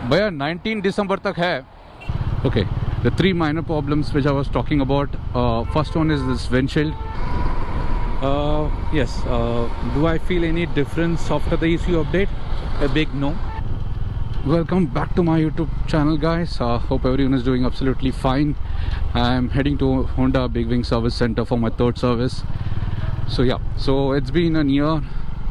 भैया 19 दिसंबर तक है. Okay, the three minor problems which I was talking about. First one is this windshield. Yes. Do I feel any difference after the ECU update? A big no. Welcome back to my YouTube channel, guys. Hope everyone is doing absolutely fine. I'm heading to Honda Big Wing Service Center for my third service. So yeah, so it's been a year,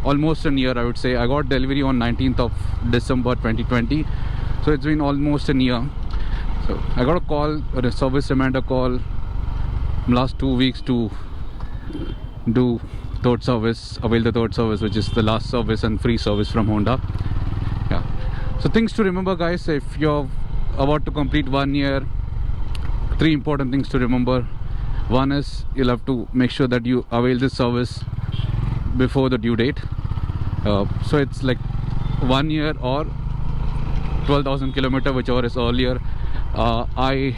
almost a year I would say. I got delivery on 19th of December 2020. So it's been almost a year. So I got a call, a service reminder call last 2 weeks to do third service, avail the third service, which is the last service and free service from Honda. Yeah. So things to remember, guys, if you're about to complete 1 year, 3 important things to remember. One is you'll have to make sure that you avail this service before the due date. So it's like 1 year or 12,000 kilometer, whichever is earlier. I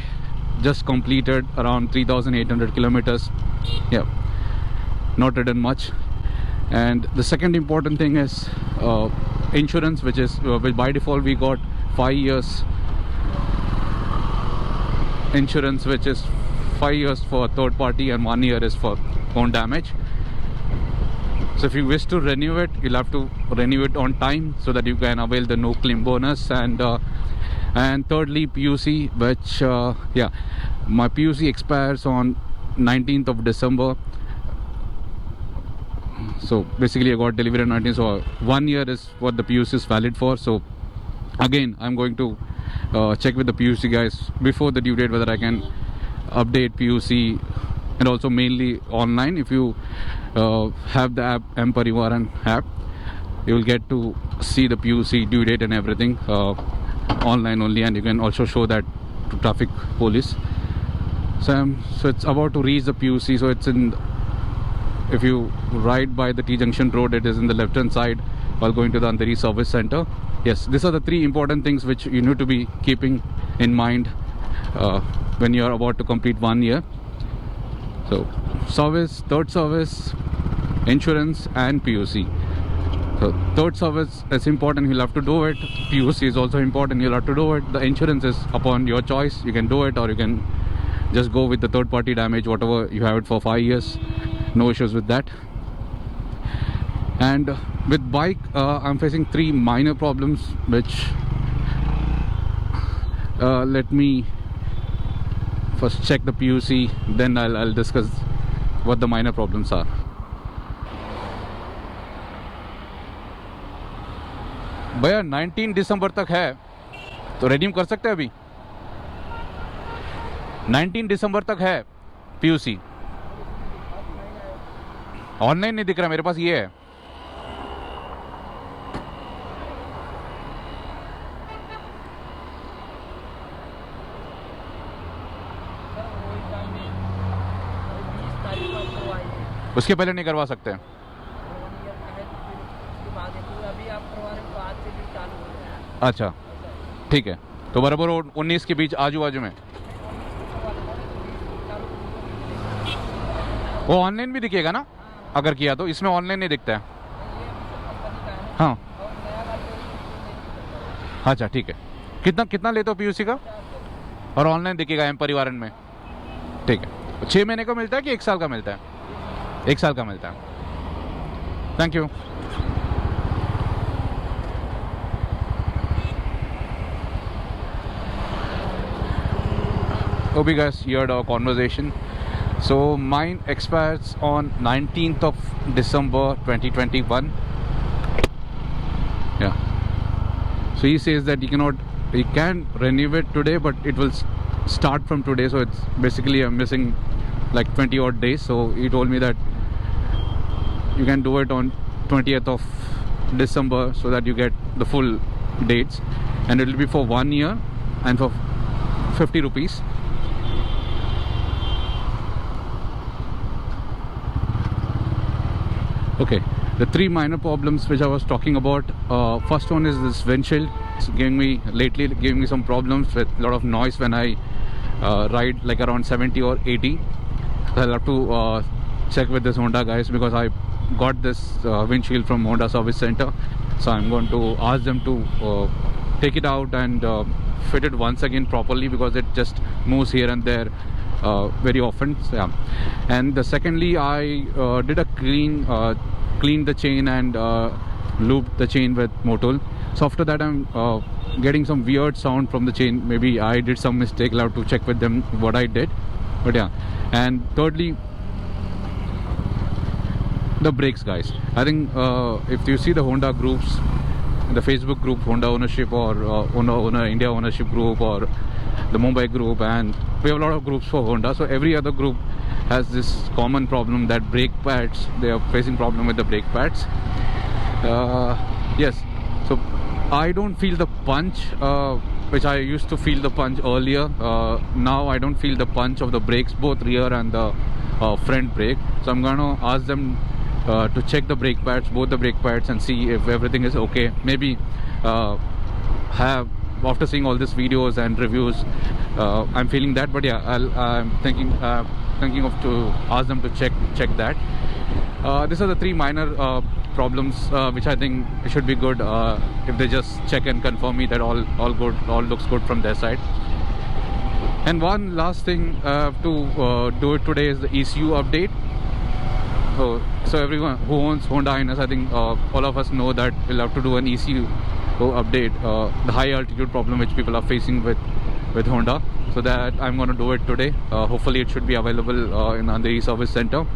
just completed around 3,800 kilometers. Yeah, not ridden much. And the second important thing is insurance, which is by default we got 5 years insurance, which is 5 years for third party and 1 year is for own damage. So if you wish to renew it, you'll have to renew it on time so that you can avail the no claim bonus. And thirdly, PUC, which yeah, my PUC expires on 19th of December. So basically I got delivered on 19th, so 1 year is what the PUC is valid for. So again, I'm going to check with the PUC guys before the due date whether I can update PUC, and also mainly online. If you have the app M-Parivaran app, you will get to see the PUC due date and everything online only, and you can also show that to traffic police. So it's about to reach the PUC. So it's in, if you ride by the T Junction Road, it is in the left hand side while going to the Andheri Service Center. Yes, these are the 3 important things which you need to be keeping in mind when you are about to complete 1 year. So service, third service, insurance and PUC. So third service is important, you'll have to do it. PUC is also important, you'll have to do it. The insurance is upon your choice, you can do it or you can just go with the third party damage, whatever you have it for 5 years. No issues with that. And with bike, I'm facing 3 minor problems, which let me first check the PUC, then I'll discuss what the minor problems are. भैया 19 दिसंबर तक है तो redeem कर सकते हैं अभी. 19 दिसंबर तक है PUC. ऑनलाइन नहीं दिख रहा मेरे पास, ये है. उसके पहले नहीं करवा सकते हैं. अच्छा ठीक है, तो बराबर 19 के बीच आजू बाजू में. वो ऑनलाइन भी दिखेगा ना अगर किया तो, इसमें ऑनलाइन नहीं दिखता है. हाँ अच्छा ठीक है. कितना लेते हो PUC का? और ऑनलाइन दिखेगा M-Parivaran में. ठीक है. 6 महीने का मिलता है कि 1 साल का मिलता है? 1 साल का मिलता है. Thank you. Hope you guys heard our conversation. So mine expires on 19th of December 2021. Yeah. So he says that he can renew it today, but it will start from today. So it's basically I'm missing like 20 odd days. So he told me that you can do it on 20th of December so that you get the full dates, and it will be for 1 year and for 50 rupees. Okay, the 3 minor problems which I was talking about. First one is this windshield. It's giving me some problems with a lot of noise when I ride like around 70 or 80. So I'll have to check with this Honda guys, because I got this windshield from Honda Service Center. So I'm going to ask them to take it out and fit it once again properly, because it just moves here and there very often. So, yeah. And secondly, I did a clean the chain and looped the chain with Motul. So after that, I'm getting some weird sound from the chain. Maybe I did some mistake. I'll have to check with them what I did. But yeah. And thirdly, the brakes, guys. I think if you see the Honda groups, the Facebook group, Honda ownership, or India ownership group, or the Mumbai group, and we have a lot of groups for Honda. So every other group has this common problem, that brake pads, they are facing problem with the brake pads. Yes, so I don't feel the punch which I used to feel the punch earlier. Now I don't feel the punch of the brakes, both rear and the front brake. So I'm gonna ask them to check the brake pads, both the brake pads, and see if everything is okay. Maybe after seeing all these videos and reviews, I'm feeling that. But yeah, I'm thinking of to ask them to check that. These are the three minor problems which I think should be good if they just check and confirm me that all good, all looks good from their side. And one last thing to do it today is the ECU update. So everyone who owns Honda Inus, I think all of us know that we'll have to do an ECU update, the high altitude problem which people are facing with Honda. So that I'm going to do it today. Hopefully it should be available in the e-service center.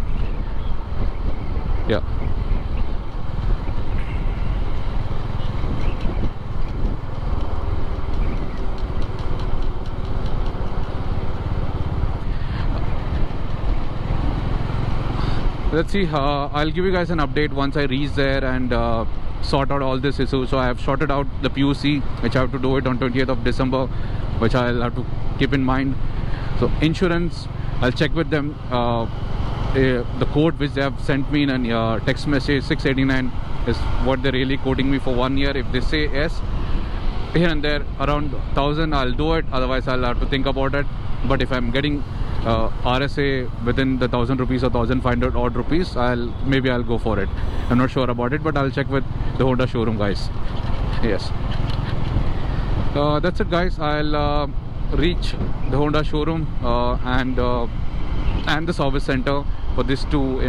Yeah. Let's see, I'll give you guys an update once I reach there and sort out all this issue. So I have sorted out the PUC, which I have to do it on 20th of December, which I'll have to keep in mind. So insurance, I'll check with them. The code which they have sent me in a text message, 689, is what they're really quoting me for 1 year. If they say yes, here and there around 1,000, I'll do it. Otherwise I'll have to think about it. But if I'm getting RSA within the 1,000 rupees or 1,500 odd rupees, maybe I'll go for it. I'm not sure about it, but I'll check with the Honda showroom guys. Yes, that's it guys. I'll reach the Honda showroom and the service center for these two.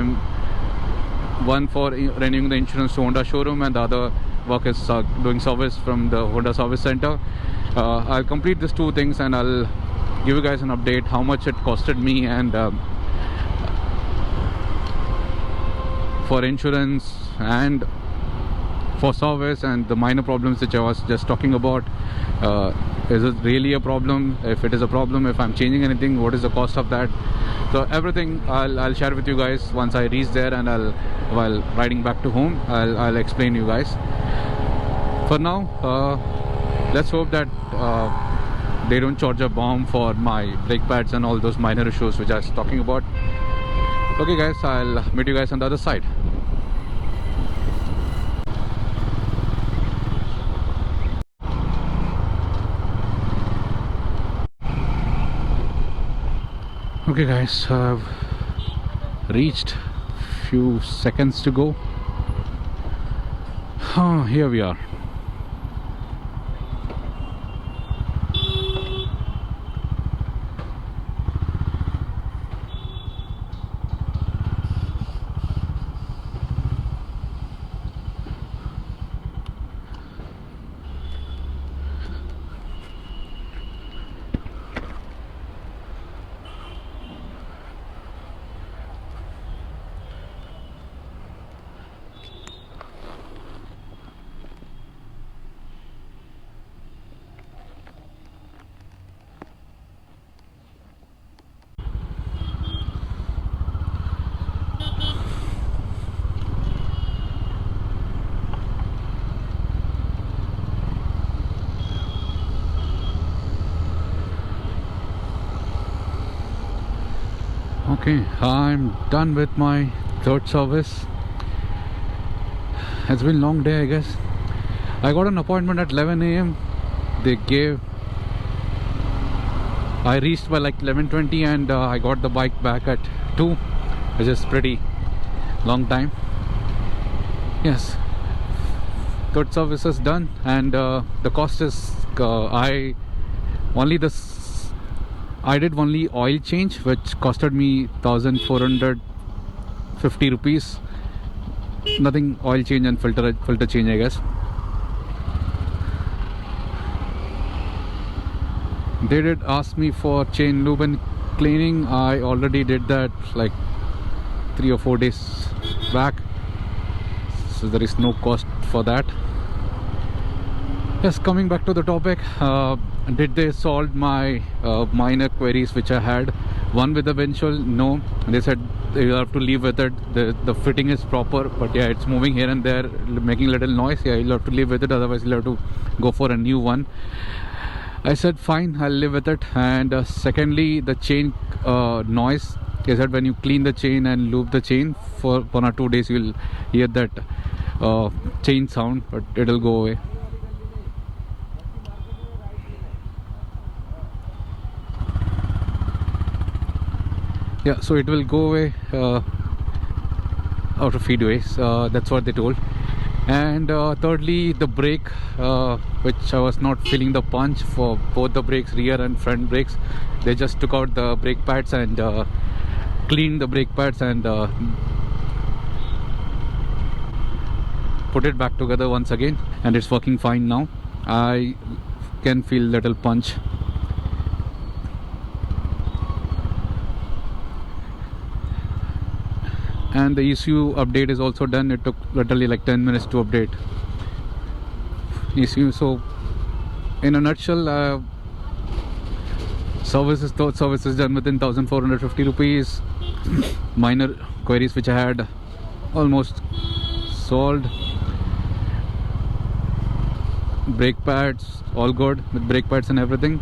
One for renewing the insurance to Honda showroom, and the other work is doing service from the Honda service center. I'll complete these two things and I'll give you guys an update how much it costed me, and for insurance and for service, and the minor problems which I was just talking about. Is it really a problem? If it is a problem, if I'm changing anything, what is the cost of that? So everything I'll share with you guys once I reach there, and while riding back to home, I'll explain you guys. For now, let's hope that they don't charge a bomb for my brake pads and all those minor issues which I was talking about. Okay guys, I'll meet you guys on the other side. Okay guys, I've reached, few seconds to go. Here we are. Okay, I'm done with my third service. It's been a long day, I guess. I got an appointment at 11 AM. I reached by like 11:20, and I got the bike back at 2, which is pretty long time. Yes, third service is done, and the cost is I did only oil change, which costed me 1,450 rupees. Nothing oil change and filter change, I guess. They did ask me for chain lube and cleaning. I already did that like 3 or 4 days back, so there is no cost for that. Yes, coming back to the topic, did they solve my minor queries which I had? One with the windshield, no. They said you have to leave with it. The fitting is proper, but yeah, it's moving here and there, making a little noise. Yeah, you'll have to live with it, otherwise you'll have to go for a new one. I said fine, I'll live with it. And secondly, the chain noise, they said when you clean the chain and lube the chain for 1 or 2 days, you'll hear that chain sound, but it'll go away. Yeah, so it will go away out of few days. That's what they told. And thirdly, the brake, which I was not feeling the punch for both the brakes, rear and front brakes. They just took out the brake pads and cleaned the brake pads and put it back together once again, and it's working fine now. I can feel little punch. And the ECU update is also done. It took literally like 10 minutes to update ECU. So in a nutshell, third service is done within 1,450 rupees. Minor queries which I had almost solved. Brake pads all good, with brake pads and everything.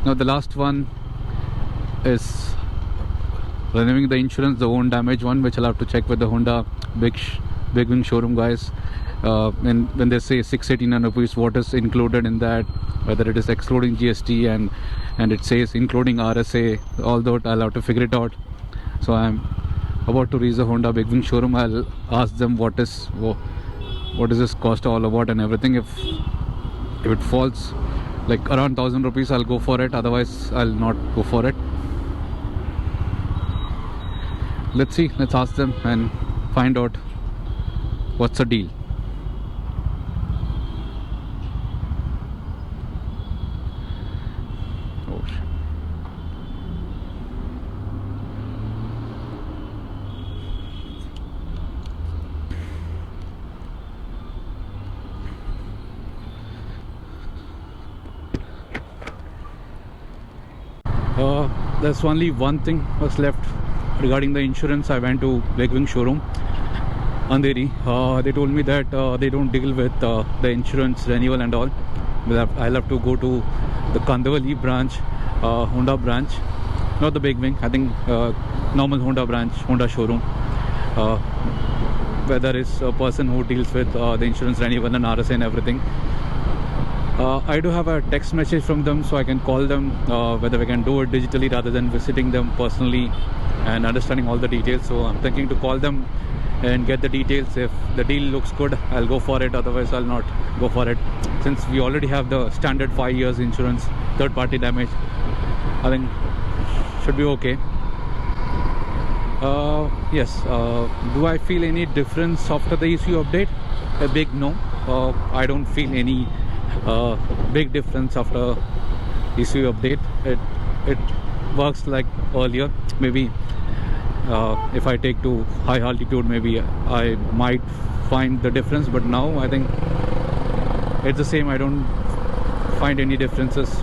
Now the last one is renewing the insurance, the own damage one, which I'll have to check with the Honda Big Wing showroom guys. And when they say 689 rupees, what is included in that, whether it is excluding GST and it says including RSA, all that I'll have to figure it out. So I'm about to reach the Honda Big Wing showroom. I'll ask them what is this cost all about and everything. If it falls like around 1,000 rupees, I'll go for it, otherwise I'll not go for it. Let's see, let's ask them and find out what's the deal. Oh shit. There's only one thing was left regarding the insurance. I went to Big Wing showroom, Andheri. They told me that they don't deal with the insurance renewal and all. I'll have to go to the Kandavali branch, Honda branch, not the Big Wing. I think normal Honda branch, Honda showroom, where there is a person who deals with the insurance renewal and RSA and everything. I do have a text message from them, so I can call them whether we can do it digitally rather than visiting them personally and understanding all the details. So I'm thinking to call them and get the details. If the deal looks good, I'll go for it, otherwise I'll not go for it. Since we already have the standard 5 years insurance, third party damage, I think should be okay. Yes, do I feel any difference after the ECU update? A big no. I don't feel any big difference after ECU update. It works like earlier. Maybe if I take to high altitude, maybe I might find the difference, but now I think it's the same. I don't find any differences.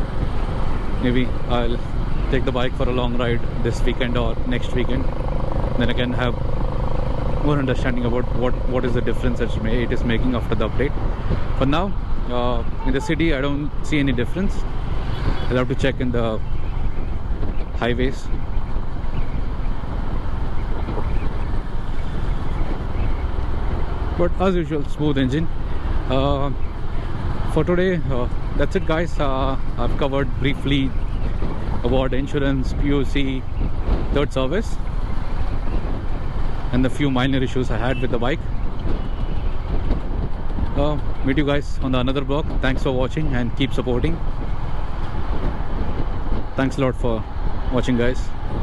Maybe I'll take the bike for a long ride this weekend or next weekend, then I can have more understanding about what is the difference that it is making after the update. For now, in the city I don't see any difference. I'll have to check in the highways. But as usual, smooth engine. For today, that's it guys. I've covered briefly about insurance, POC, third service, and the few minor issues I had with the bike. Meet you guys on the another vlog. Thanks for watching and keep supporting. Thanks a lot for watching, guys.